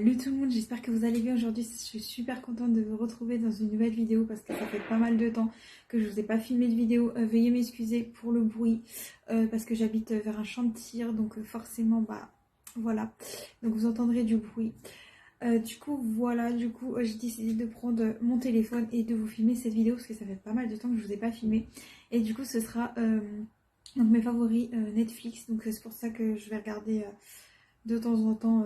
Salut tout le monde, j'espère que vous allez bien aujourd'hui. Je suis super contente de vous retrouver dans une nouvelle vidéo parce que ça fait pas mal de temps que je vous ai pas filmé de vidéo. Veuillez m'excuser pour le bruit parce que j'habite vers un champ de tir, donc forcément bah voilà, donc vous entendrez du bruit. J'ai décidé de prendre mon téléphone et de vous filmer cette vidéo parce que ça fait pas mal de temps que je vous ai pas filmé. Et du coup ce sera donc mes favoris Netflix, donc c'est pour ça que je vais regarder de temps en temps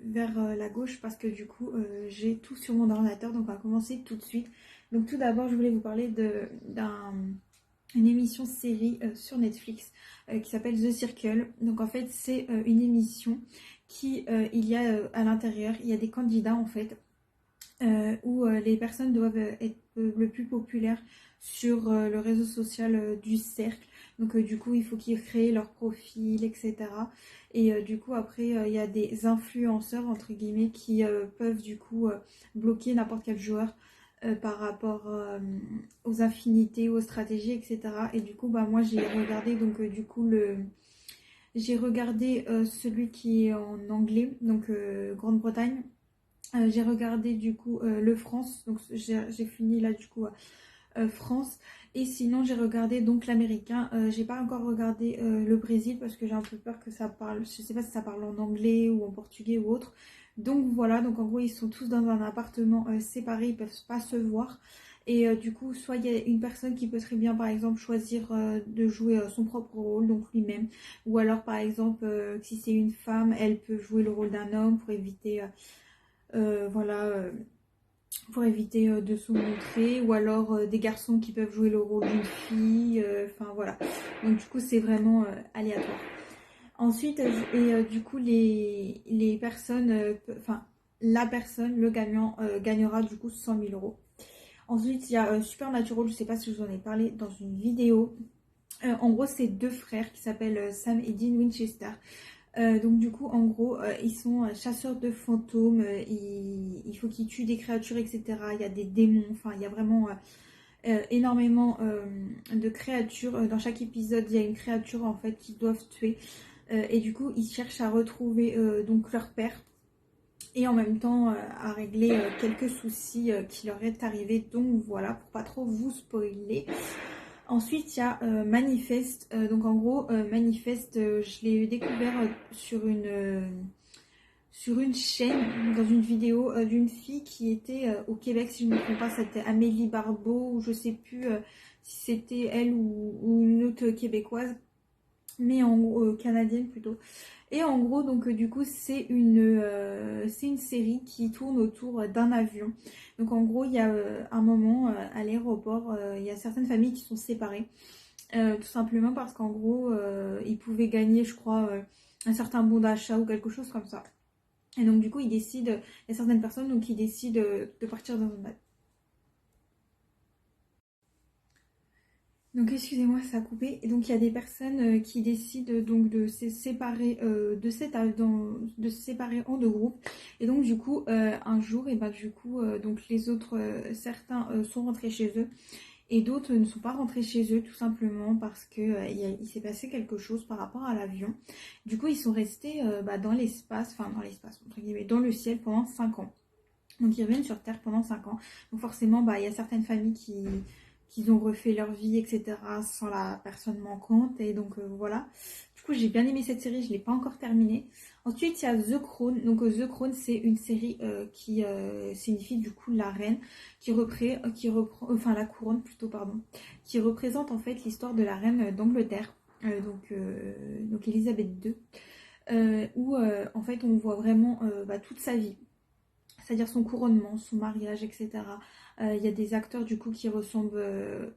vers la gauche parce que du coup j'ai tout sur mon ordinateur, donc on va commencer tout de suite. Donc tout d'abord je voulais vous parler d'une émission série sur Netflix qui s'appelle The Circle. Donc en fait c'est une émission qui il y a à l'intérieur il y a des candidats en fait où les personnes doivent être le plus populaires sur le réseau social du cercle. Donc du coup, il faut qu'ils créent leur profil, etc. Et du coup, après, il y a des influenceurs, entre guillemets, qui peuvent du coup bloquer n'importe quel joueur par rapport aux affinités, aux stratégies, etc. Et du coup, bah, moi, j'ai regardé donc du coup j'ai regardé celui qui est en anglais, donc Grande-Bretagne. J'ai regardé du coup le France, donc j'ai fini là du coup France. Et sinon j'ai regardé donc l'américain. J'ai pas encore regardé le Brésil parce que j'ai un peu peur que ça parle, je sais pas si ça parle en anglais ou en portugais ou autre. Donc voilà, donc en gros ils sont tous dans un appartement séparé, ils peuvent pas se voir. Et du coup, soit il y a une personne qui peut très bien, par exemple, choisir de jouer son propre rôle, donc lui-même. Ou alors, par exemple, si c'est une femme, elle peut jouer le rôle d'un homme pour éviter voilà, pour éviter de se montrer, ou alors des garçons qui peuvent jouer le rôle d'une fille, enfin voilà. Donc du coup c'est vraiment aléatoire. Ensuite, du coup les personnes, enfin la personne, le gagnant gagnera du coup 100 000 euros. Ensuite il y a Supernatural, je sais pas si je vous en ai parlé dans une vidéo. En gros c'est deux frères qui s'appellent Sam et Dean Winchester. Donc du coup en gros ils sont chasseurs de fantômes, il faut qu'ils tuent des créatures, etc. Il y a des démons, enfin il y a vraiment énormément de créatures. Dans chaque épisode il y a une créature en fait qu'ils doivent tuer. Et du coup ils cherchent à retrouver donc leur père et en même temps à régler quelques soucis qui leur est arrivé. Donc voilà, pour pas trop vous spoiler. Ensuite, il y a Manifest. Donc en gros, Manifest, je l'ai découvert sur une chaîne, dans une vidéo d'une fille qui était au Québec, si je ne me trompe pas, c'était Amélie Barbeau, ou je sais plus si c'était elle ou une autre québécoise, mais en gros, canadienne plutôt. Et en gros, donc du coup, c'est une série qui tourne autour d'un avion. Donc en gros, il y a un moment à l'aéroport, il y a certaines familles qui sont séparées. Tout simplement parce qu'en gros, ils pouvaient gagner, je crois, un certain bon d'achat ou quelque chose comme ça. Et donc du coup, ils décident, il y a certaines personnes donc, qui décident de partir dans un avion. Donc excusez-moi, ça a coupé. Et donc il y a des personnes qui décident donc de se séparer de se séparer en deux groupes. Et donc du coup un jour, et ben du coup donc les autres certains sont rentrés chez eux et d'autres ne sont pas rentrés chez eux tout simplement parce que il s'est passé quelque chose par rapport à l'avion. Du coup ils sont restés dans l'espace, enfin dans l'espace entre guillemets, dans le ciel pendant 5 ans. Donc ils reviennent sur Terre pendant 5 ans. Donc forcément, il y a certaines familles qui ont refait leur vie, etc. sans la personne manquante. Et donc voilà. Du coup, j'ai bien aimé cette série, je ne l'ai pas encore terminée. Ensuite, il y a The Crown. Donc The Crown, c'est une série qui signifie du coup la reine, qui reprend, enfin la couronne plutôt, pardon, qui représente en fait l'histoire de la reine d'Angleterre, donc Elisabeth II, où en fait on voit vraiment toute sa vie, c'est-à-dire son couronnement, son mariage, etc. Il y a des acteurs du coup qui ressemblent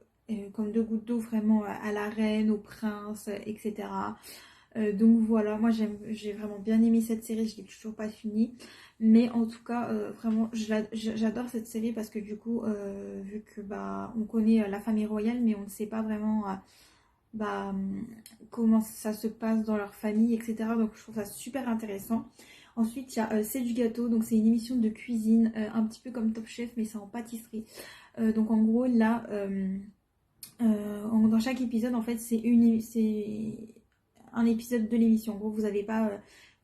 comme deux gouttes d'eau vraiment à la reine, au prince, etc. Donc voilà, moi j'ai vraiment bien aimé cette série, je l'ai toujours pas finie. Mais en tout cas, vraiment, j'adore cette série parce que du coup, vu que on connaît la famille royale, mais on ne sait pas vraiment bah, comment ça se passe dans leur famille, etc. Donc je trouve ça super intéressant. Ensuite, il y a C'est du gâteau, donc c'est une émission de cuisine, un petit peu comme Top Chef, mais c'est en pâtisserie. Donc en gros, là, dans chaque épisode, en fait, c'est un épisode de l'émission. En gros, vous n'avez pas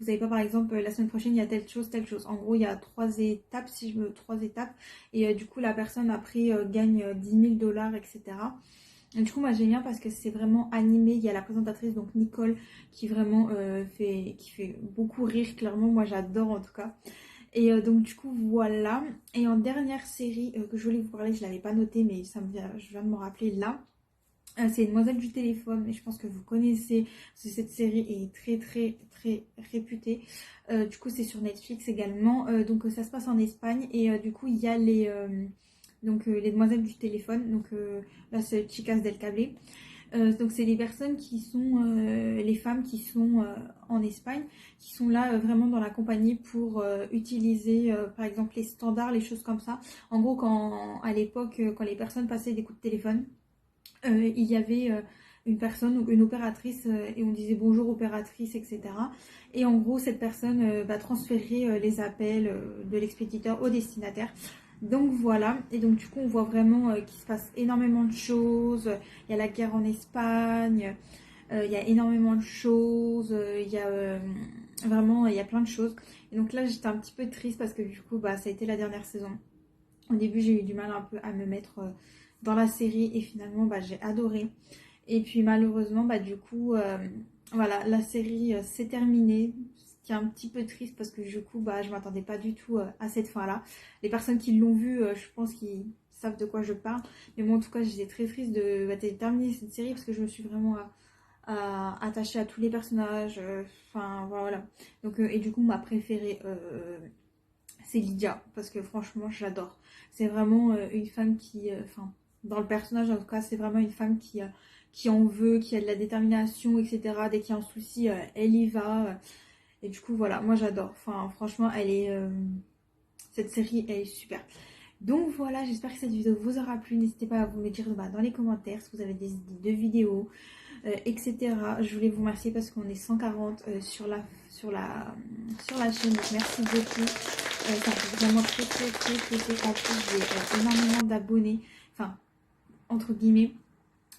vous savez pas par exemple la semaine prochaine il y a telle chose, telle chose. En gros il y a 3 étapes, trois étapes, et du coup la personne après gagne 10 000 $, etc. Et du coup moi j'aime bien parce que c'est vraiment animé. Il y a la présentatrice donc Nicole qui vraiment qui fait beaucoup rire, clairement moi j'adore en tout cas. Et donc du coup voilà. Et en dernière série que je voulais vous parler, je l'avais pas noté mais ça me vient, je viens de me rappeler là. C'est Demoiselle du téléphone, et je pense que vous connaissez, parce que cette série est très très très réputée. Du coup c'est sur Netflix également. Donc ça se passe en Espagne, et du coup il y a les Demoiselles du téléphone. Donc là c'est Chicas del Cable. Donc c'est les personnes qui sont, les femmes qui sont en Espagne, qui sont là vraiment dans la compagnie pour utiliser par exemple les standards, les choses comme ça. En gros à l'époque, quand les personnes passaient des coups de téléphone, il y avait une personne, une opératrice, et on disait bonjour opératrice, etc. Et en gros, cette personne va transférer les appels de l'expéditeur au destinataire. Donc voilà, et donc du coup on voit vraiment qu'il se passe énormément de choses. Il y a la guerre en Espagne, il y a énormément de choses, il y a vraiment il y a plein de choses. Et donc là j'étais un petit peu triste parce que du coup bah, ça a été la dernière saison. Au début, j'ai eu du mal un peu à me mettre dans la série, et finalement, bah, j'ai adoré. Et puis malheureusement, bah, du coup, voilà, la série s'est terminée. Ce qui est un petit peu triste parce que du coup, bah, je m'attendais pas du tout à cette fin-là. Les personnes qui l'ont vue, je pense qu'ils savent de quoi je parle. Mais moi, en tout cas, j'étais très triste de terminer cette série parce que je me suis vraiment attachée à tous les personnages. Enfin, voilà. Donc, et du coup, ma préférée, c'est Lydia, parce que franchement je l'adore. C'est vraiment une femme qui, enfin dans le personnage en tout cas, c'est vraiment une femme qui en veut, qui a de la détermination, etc. Dès qu'il y a un souci, elle y va. Et du coup voilà, moi j'adore. Enfin franchement, cette série elle est super. Donc voilà, j'espère que cette vidéo vous aura plu. N'hésitez pas à vous me dire bah, dans les commentaires si vous avez des idées de vidéos, etc. Je voulais vous remercier parce qu'on est 140 sur la chaîne, donc merci beaucoup. Ça me fait vraiment très très très plaisir. En plus j'ai énormément d'abonnés, enfin entre guillemets.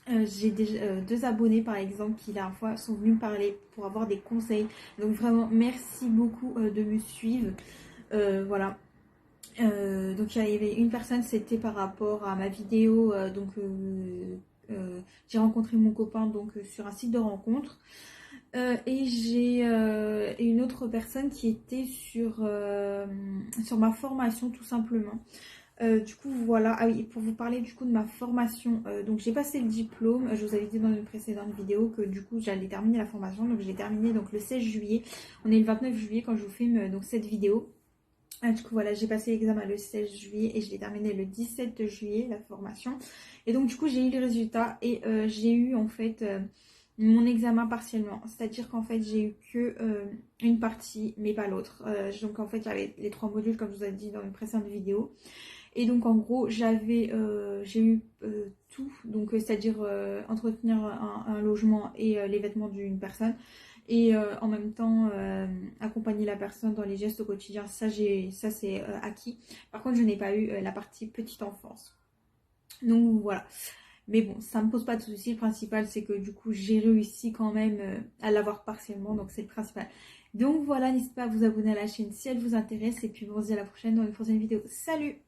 J'ai déjà 2 abonnés par exemple qui la dernière fois sont venus me parler pour avoir des conseils. Donc vraiment merci beaucoup de me suivre. Voilà. Donc il y avait une personne, c'était par rapport à ma vidéo. J'ai rencontré mon copain donc sur un site de rencontre. Et j'ai une autre personne qui était sur ma formation tout simplement. Du coup voilà, ah oui, pour vous parler du coup de ma formation, donc j'ai passé le diplôme. Je vous avais dit dans une précédente vidéo que du coup j'allais terminer la formation, donc je l'ai terminé donc le 16 juillet. On est le 29 juillet quand je vous filme donc cette vidéo. Du coup voilà, j'ai passé l'examen le 16 juillet et je l'ai terminé le 17 juillet la formation. Et donc du coup j'ai eu les résultats, et j'ai eu en fait mon examen partiellement. C'est-à-dire qu'en fait j'ai eu que une partie mais pas l'autre. Donc en fait j'avais les 3 modules comme je vous ai dit dans une précédente vidéo. Et donc en gros j'ai eu tout, donc c'est-à-dire entretenir un logement et les vêtements d'une personne, et en même temps accompagner la personne dans les gestes au quotidien. Ça c'est acquis. Par contre je n'ai pas eu la partie petite enfance. Donc voilà. Mais bon, ça me pose pas de soucis. Le principal c'est que du coup j'ai réussi quand même à l'avoir partiellement, donc c'est le principal. Donc voilà, n'hésitez pas à vous abonner à la chaîne si elle vous intéresse, et puis on se dit à la prochaine dans une prochaine vidéo. Salut!